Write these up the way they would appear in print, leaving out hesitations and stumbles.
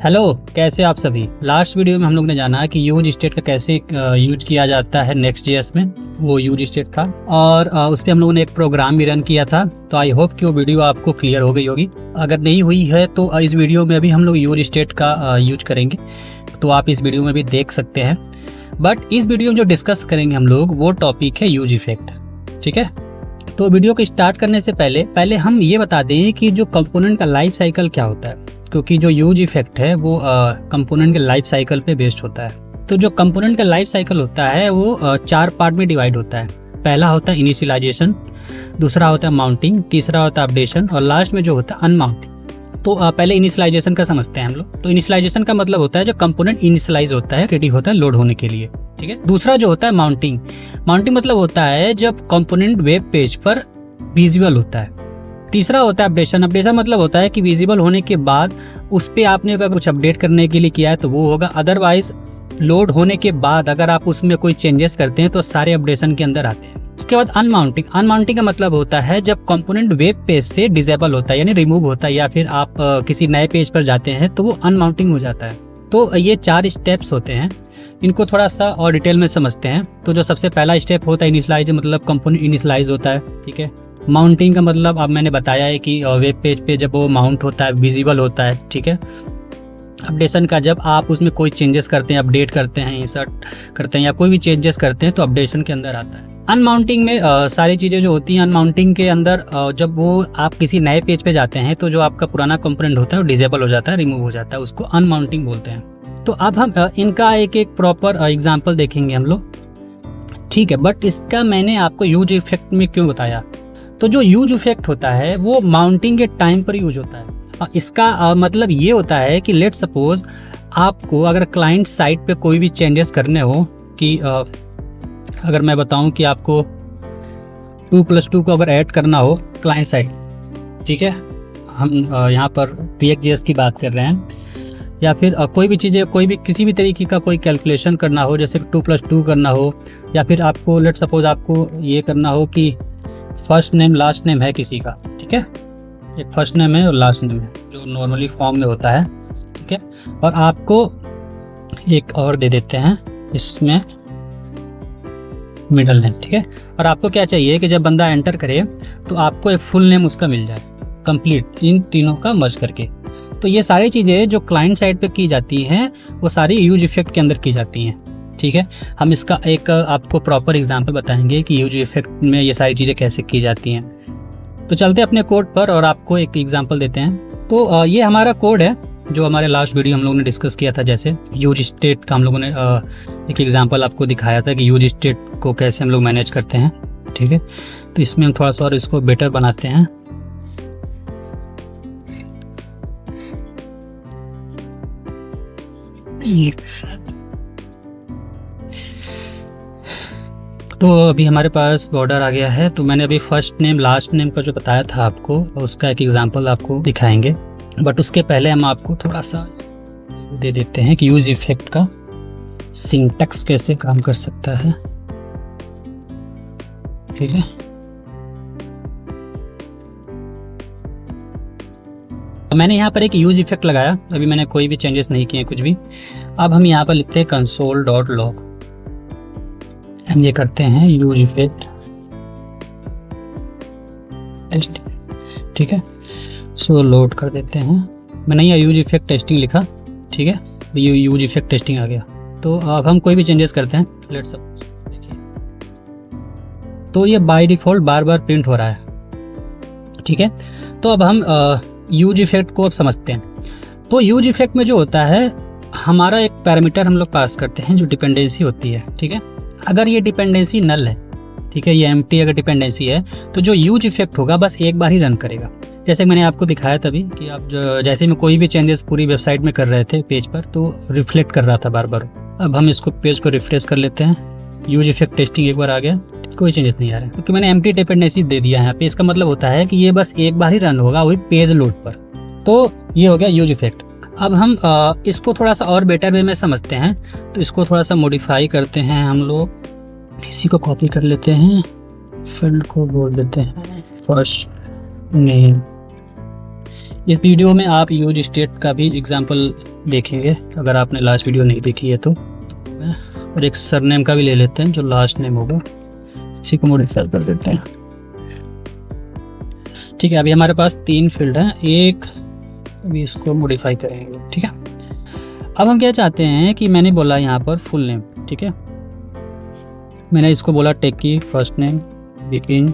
Hello, कैसे आप सभी। लास्ट वीडियो में हम लोग ने जाना कि यूज स्टेट का कैसे यूज किया जाता है नेक्स्ट.जेएस में। वो यूज स्टेट था और उस पर हम लोगों ने एक प्रोग्राम भी रन किया था। तो आई होप कि वो वीडियो आपको क्लियर हो गई होगी। अगर नहीं हुई है तो इस वीडियो में भी हम लोग यूज स्टेट का यूज करेंगे, तो आप इस वीडियो में भी देख सकते हैं। बट इस वीडियो में जो डिस्कस करेंगे हम लोग वो टॉपिक है यूज इफेक्ट। ठीक है, तो वीडियो को स्टार्ट करने से पहले हम ये बता दें कि जो कंपोनेंट का लाइफ साइकिल क्या होता है, क्योंकि जो यूज इफेक्ट है वो कंपोनेंट के लाइफ साइकिल पे बेस्ड होता है। तो जो कंपोनेंट का लाइफ साइकिल होता है वो 4 पार्ट में डिवाइड होता है। पहला होता है इनिशियलाइजेशन, दूसरा होता है माउंटिंग, तीसरा होता है अपडेशन और लास्ट में जो होता है अनमाउंटिंग। तो पहले इनिशियलाइजेशन का समझते हैं हम लोग। तो इनिशियलाइजेशन का मतलब होता है जो कंपोनेंट इनिशियलाइज होता है, रेडी होता है लोड होने के लिए। ठीक है, दूसरा जो होता है माउंटिंग। माउंटिंग मतलब होता है जब कंपोनेंट वेब पेज पर विजिबल होता है। तीसरा होता है अपडेशन। अपडेशन मतलब होता है कि विजिबल होने के बाद उस पर आपने अगर कुछ अपडेट करने के लिए किया है तो वो होगा, अदरवाइज लोड होने के बाद अगर आप उसमें कोई चेंजेस करते हैं तो सारे अपडेशन के अंदर आते हैं। उसके बाद अनमाउंटिंग। अनमाउंटिंग का मतलब होता है जब कंपोनेंट वेब पेज से डिसेबल होता है, यानी रिमूव होता है, या फिर आप किसी नए पेज पर जाते हैं तो वो अनमाउंटिंग हो जाता है। तो ये 4 स्टेप्स होते हैं, इनको थोड़ा सा और डिटेल में समझते हैं। तो जो सबसे पहला स्टेप होता है इनिशियलाइज, मतलब कंपोनेंट इनिशियलाइज होता है। ठीक है, माउंटिंग का मतलब अब मैंने बताया है कि वेब पेज पे जब वो माउंट होता है, विजिबल होता है। ठीक है, अपडेशन का जब आप उसमें कोई चेंजेस करते हैं, अपडेट करते हैं, इंसर्ट करते हैं या कोई भी चेंजेस करते हैं तो अपडेशन के अंदर आता है। अनमाउंटिंग में सारी चीज़ें जो होती हैं, अनमाउंटिंग के अंदर जब वो आप किसी नए पेज पे जाते हैं तो जो आपका पुराना कंपोनेंट होता है वो डिसेबल हो जाता है, रिमूव हो जाता है, उसको अनमाउंटिंग बोलते हैं। तो अब हम इनका एक एक प्रॉपर एग्जाम्पल देखेंगे हम लोग। ठीक है, बट इसका मैंने आपको यूज इफेक्ट में क्यों बताया। तो जो यूज इफेक्ट होता है वो माउंटिंग के टाइम पर यूज होता है। इसका मतलब ये होता है कि लेट सपोज आपको अगर क्लाइंट साइट पे कोई भी चेंजेस करने हो, कि अगर मैं बताऊं कि आपको 2+2 को अगर ऐड करना हो क्लाइंट साइड, ठीक है, हम यहाँ पर React.js की बात कर रहे हैं, या फिर कोई भी चीज़ें, कोई भी किसी भी तरीके का कोई कैलकुलेशन करना हो, जैसे 2+2 करना हो, या फिर आपको लेट सपोज आपको ये करना हो कि फर्स्ट नेम लास्ट नेम है किसी का। ठीक है, एक फर्स्ट नेम है और लास्ट नेम है जो नॉर्मली फॉर्म में होता है। ठीक है, और आपको एक और दे देते हैं इसमें मिडल नेम। ठीक है, और आपको क्या चाहिए कि जब बंदा एंटर करे तो आपको एक फुल नेम उसका मिल जाए कंप्लीट, इन तीनों का मर्ज करके। तो ये सारी चीज़ें जो क्लाइंट साइड पे की जाती हैं वो सारी यूज इफेक्ट के अंदर की जाती हैं। ठीक है, हम इसका एक आपको प्रॉपर एग्जांपल बताएंगे कि यूज इफेक्ट में ये सारी चीज़ें कैसे की जाती हैं। तो चलते हैं अपने कोड पर और आपको एक एग्जांपल देते हैं। तो ये हमारा कोड है जो हमारे लास्ट वीडियो हम लोगों ने डिस्कस किया था। जैसे यूज स्टेट का हम लोगों ने एक एग्जांपल आपको दिखाया था कि यूज स्टेट को कैसे हम लोग मैनेज करते हैं। ठीक है, तो इसमें हम थोड़ा सा और इसको बेटर बनाते हैं। तो अभी हमारे पास बॉर्डर आ गया है। तो मैंने अभी फर्स्ट नेम लास्ट नेम का जो बताया था आपको, उसका एक एग्जांपल आपको दिखाएंगे। बट उसके पहले हम आपको थोड़ा सा दे देते हैं कि यूज इफेक्ट का सिंटैक्स कैसे काम कर सकता है। ठीक है, मैंने यहाँ पर एक यूज इफेक्ट लगाया, अभी मैंने कोई भी चेंजेस नहीं किए कुछ भी। अब हम यहाँ पर लिखते हैं console.log, हम ये करते हैं यूज इफेक्ट। ठीक है, सो लोड कर देते हैं। मैंने यहाँ यूज इफेक्ट टेस्टिंग लिखा। ठीक है, यूज इफेक्ट टेस्टिंग आ गया। तो अब हम कोई भी चेंजेस करते हैं, लेट्स सपोज देखिए, तो ये by default bar bar print हो रहा है। ठीक है, तो अब हम यूज इफेक्ट को अब समझते हैं। तो यूज इफेक्ट में जो होता है, हमारा एक पैरामीटर हम लोग पास करते हैं जो डिपेंडेंसी होती है। ठीक है, अगर ये डिपेंडेंसी नल है, ठीक है, ये एम्प्टी अगर डिपेंडेंसी है तो जो यूज इफेक्ट होगा बस एक बार ही रन करेगा। जैसे मैंने आपको दिखाया तभी कि आप जैसे में कोई भी चेंजेस पूरी वेबसाइट में कर रहे थे पेज पर, तो रिफ्लेक्ट कर रहा था बार बार। अब हम इसको पेज को रिफ्रेश कर लेते हैं, यूज इफेक्ट टेस्टिंग एक बार आ गया, कोई चेंजेस नहीं आ रहा है क्योंकि मैंने एम्प्टी डिपेंडेंसी दे दिया है यहाँ पे। इसका मतलब होता है कि ये बस एक बार ही रन होगा वही पेज लोड पर। तो ये हो गया यूज इफेक्ट। अब हम इसको थोड़ा सा और बेटर वे में समझते हैं, तो इसको थोड़ा सा मॉडिफाई करते हैं हम लोग। इसी को कॉपी कर लेते हैं, फील्ड को बोल देते हैं फर्स्ट नेम। इस वीडियो में आप यूज स्टेट का भी एग्जांपल देखेंगे अगर आपने लास्ट वीडियो नहीं देखी है तो। और एक सरनेम का भी ले लेते हैं जो लास्ट नेम होगा, इसी को मॉडिफाई कर देते हैं। ठीक है, अभी हमारे पास 3 फील्ड हैं, एक अभी इसको मॉडिफाई करेंगे। ठीक है, अब हम क्या चाहते हैं कि मैंने बोला यहाँ पर फुल नेम। ठीक है, मैंने इसको बोला techie, first name Vipin,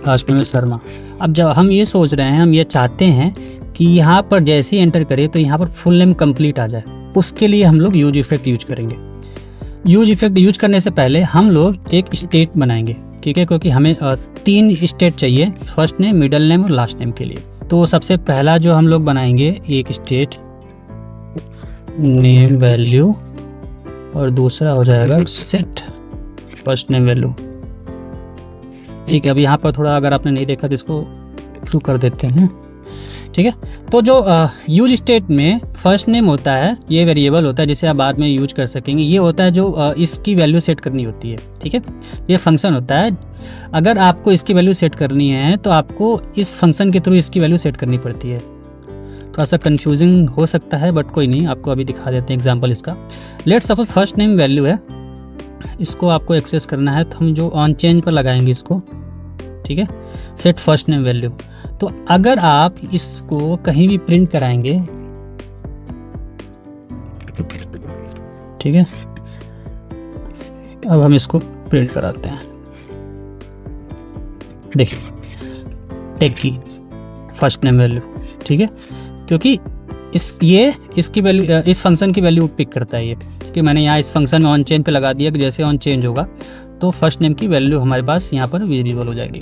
last name Sharma. अब जब हम ये सोच रहे हैं, हम ये चाहते हैं कि यहाँ पर जैसे ही एंटर करें तो यहाँ पर फुल नेम कंप्लीट आ जाए, उसके लिए हम लोग यूज इफेक्ट यूज करेंगे। यूज इफेक्ट यूज करने से पहले हम लोग एक स्टेट बनाएंगे। ठीक है, क्योंकि हमें 3 स्टेट चाहिए, फर्स्ट नेम, मिडल नेम और लास्ट नेम के लिए। तो सबसे पहला जो हम लोग बनाएंगे एक स्टेट नेम वैल्यू, और दूसरा हो जाएगा सेट फर्स्ट नेम वैल्यू। ठीक है, अब यहाँ पर थोड़ा अगर आपने नहीं देखा तो इसको शुरू कर देते हैं। ठीक है, तो जो यूज स्टेट में फर्स्ट नेम होता है, ये वेरिएबल होता है जिसे आप बाद में यूज कर सकेंगे। ये होता है जो इसकी वैल्यू सेट करनी होती है। ठीक है, ये फंक्शन होता है। अगर आपको इसकी वैल्यू सेट करनी है तो आपको इस फंक्शन के थ्रू इसकी वैल्यू सेट करनी पड़ती है। थोड़ा सा कंफ्यूजिंग हो सकता है बट कोई नहीं, आपको अभी दिखा देते हैं एग्जाम्पल इसका। Let suppose first name value है, इसको आपको एक्सेस करना है तो हम जो ऑन चेंज पर लगाएंगे इसको। ठीक है, सेट फर्स्ट नेम वैल्यू। तो अगर आप इसको कहीं भी प्रिंट कराएंगे, ठीक है, अब हम इसको प्रिंट कराते हैं। देखिए टेक्की फर्स्ट नेम वैल्यू। ठीक है, क्योंकि इसकी वैल्यू, इस फंक्शन की वैल्यू पिक करता है ये, कि मैंने यहाँ इस फंक्शन में ऑन चेंज पे लगा दिया कि जैसे ऑन चेंज होगा तो फर्स्ट नेम की वैल्यू हमारे पास यहाँ पर विजिबल हो जाएगी।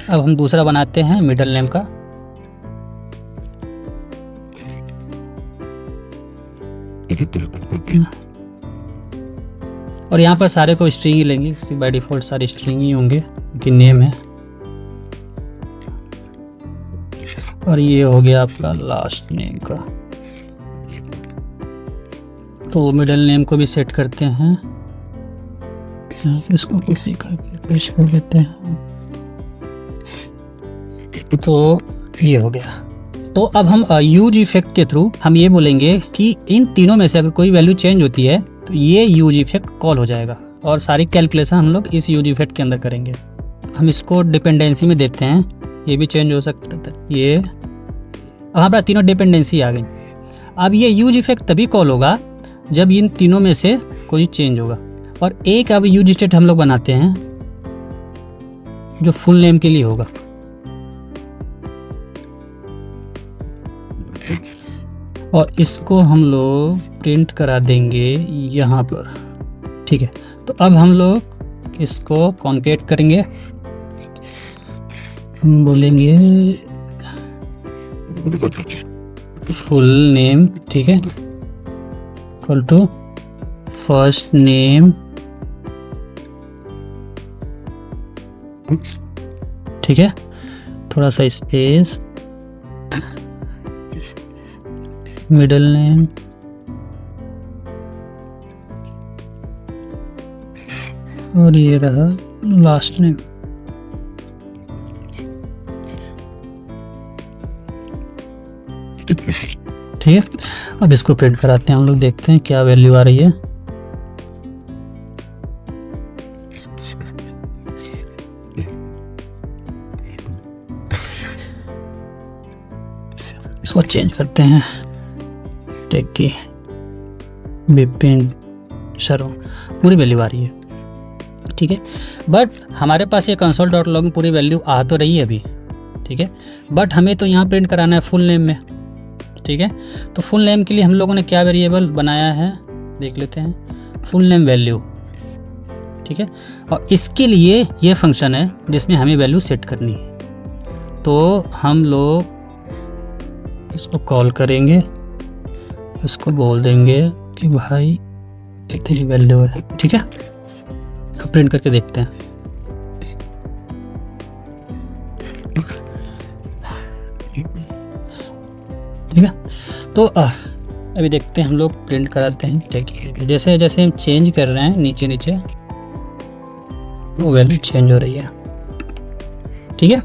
अब हम दूसरा बनाते हैं मिडल नेम का। और यहाँ पर सारे को स्ट्रिंग ही लेंगे, बाय डिफॉल्ट सारे स्ट्रिंग ही होंगे कि नेम है। और ये हो गया आपका लास्ट नेम का। तो मिडल नेम को भी सेट करते हैं, इसको किसी का पेश कर देते हैं। तो ये हो गया। तो अब हम यूज इफेक्ट के थ्रू हम ये बोलेंगे कि इन तीनों में से अगर कोई वैल्यू चेंज होती है तो ये यूज इफेक्ट कॉल हो जाएगा, और सारी कैलकुलेशन हम लोग इस यूज इफेक्ट के अंदर करेंगे। हम इसको डिपेंडेंसी में देते हैं, ये भी चेंज हो सकता था ये। अब हमारा तीनों डिपेंडेंसी आ गई। अब ये यूज इफेक्ट तभी कॉल होगा जब इन तीनों में से कोई चेंज होगा। और एक अब यूज स्टेट हम लोग बनाते हैं जो फुल नेम के लिए होगा। और इसको हम लोग प्रिंट करा देंगे यहाँ पर। ठीक है, तो अब हम लोग इसको कॉन्केट करेंगे। हम बोलेंगे फुल नेम, ठीक है, इक्वल टू फर्स्ट नेम, ठीक है, थोड़ा सा स्पेस, मिडल नेम, और ये रहा लास्ट नेम। ठीक है, अब इसको प्रिंट कराते हैं हम लोग, देखते हैं क्या वैल्यू आ रही है। इसको चेंज करते हैं, टेक्की विपिन शर्मा, पूरी वैल्यू आ रही है। ठीक है, बट हमारे पास ये console.log में पूरी वैल्यू आ तो रही है अभी। ठीक है, बट हमें तो यहाँ प्रिंट कराना है फुल नेम में। ठीक है, तो फुल नेम के लिए हम लोगों ने क्या वेरिएबल बनाया है देख लेते हैं, फुल नेम वैल्यू। ठीक है, और इसके लिए ये फंक्शन है जिसमें हमें वैल्यू सेट करनी है। तो हम लोग इसको कॉल करेंगे, इसको बोल देंगे कि भाई कितनी वैल्यू है। ठीक है, अब प्रिंट करके देखते हैं। ठीक है, तो अभी देखते हैं, हम लोग प्रिंट कराते हैं। देखिए जैसे जैसे हम चेंज कर रहे हैं नीचे नीचे वो वैल्यू चेंज हो रही है। ठीक है,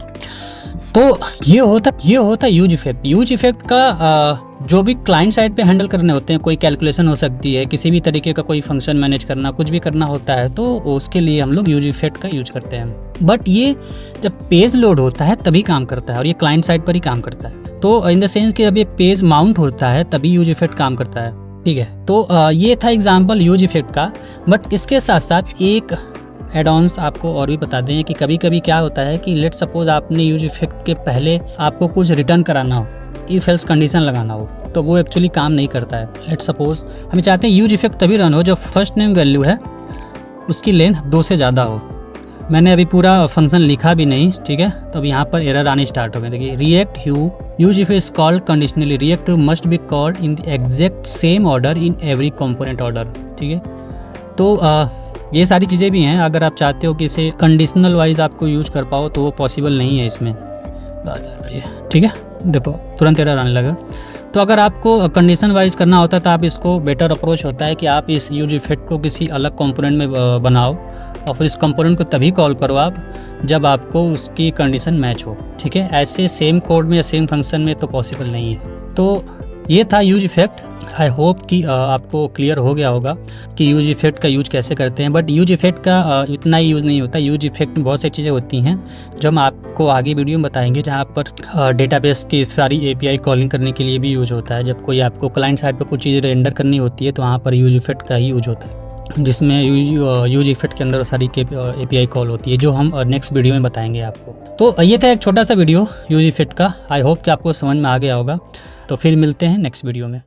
तो ये होता यूज इफेक्ट। यूज इफेक्ट का जो भी क्लाइंट साइड पे हैंडल करने होते हैं, कोई कैलकुलेशन हो सकती है, किसी भी तरीके का कोई फंक्शन मैनेज करना, कुछ भी करना होता है, तो उसके लिए हम लोग यूज इफेक्ट का यूज करते हैं। बट ये जब पेज लोड होता है तभी काम करता है, और ये क्लाइंट साइड पर ही काम करता है। तो इन द सेंस कि जब ये पेज माउंट होता है तभी यूज इफेक्ट काम करता है, ठीक है। तो ये था एग्जाम्पल यूज इफेक्ट का। बट इसके साथ साथ एक एड-ऑन्स आपको और भी बता दें कि कभी कभी क्या होता है कि लेट सपोज आपने यूज इफेक्ट के पहले आपको कुछ रिटर्न कराना हो, इफ एल्स कंडीशन लगाना हो, तो वो एक्चुअली काम नहीं करता है। लेट सपोज हम चाहते हैं यूज इफेक्ट तभी रन हो जब फर्स्ट नेम वैल्यू है उसकी लेंथ 2 से ज़्यादा हो। मैंने अभी पूरा फंक्शन लिखा भी नहीं, ठीक है। तो अब यहाँ पर एरर आनी स्टार्ट हो गई। देखिए, react use if is called conditionally, react must be called in the exact same order in every component order, ठीक है। तो ये सारी चीज़ें भी हैं। अगर आप चाहते हो कि इसे कंडीशनल वाइज आपको यूज कर पाओ तो वो पॉसिबल नहीं है इसमें, ठीक है। देखो तुरंत एरर आने लगा। तो अगर आपको कंडीशन वाइज करना होता है तो आप इसको बेटर अप्रोच होता है कि आप इस यूज इफेक्ट को किसी अलग कंपोनेंट में बनाओ, और फिर इस कंपोनेंट को तभी कॉल करो आप जब आपको उसकी कंडीशन मैच हो, ठीक है। ऐसे सेम कोड में या सेम फंक्शन में तो पॉसिबल नहीं है। तो ये था यूज इफेक्ट। आई होप कि आपको क्लियर हो गया होगा कि यूज इफेक्ट का यूज कैसे करते हैं। बट यूज इफेक्ट का इतना ही यूज़ नहीं होता। यूज इफेक्ट में बहुत सारी चीज़ें होती हैं जो हम आपको आगे वीडियो में बताएंगे, जहाँ पर डेटाबेस की सारी एपीआई कॉलिंग करने के लिए भी यूज होता है। जब कोई आपको क्लाइंट साइड पर कुछ चीज़ रेंडर करनी होती है तो वहाँ पर यूज इफेक्ट का ही यूज होता है, जिसमें यूज इफेक्ट के अंदर सारी एपीआई कॉल होती है, जो हम नेक्स्ट वीडियो में बताएंगे आपको। तो ये था एक छोटा सा वीडियो यूज इफेक्ट का। आई होप कि आपको समझ में आ गया होगा। तो फिर मिलते हैं नेक्स्ट वीडियो में।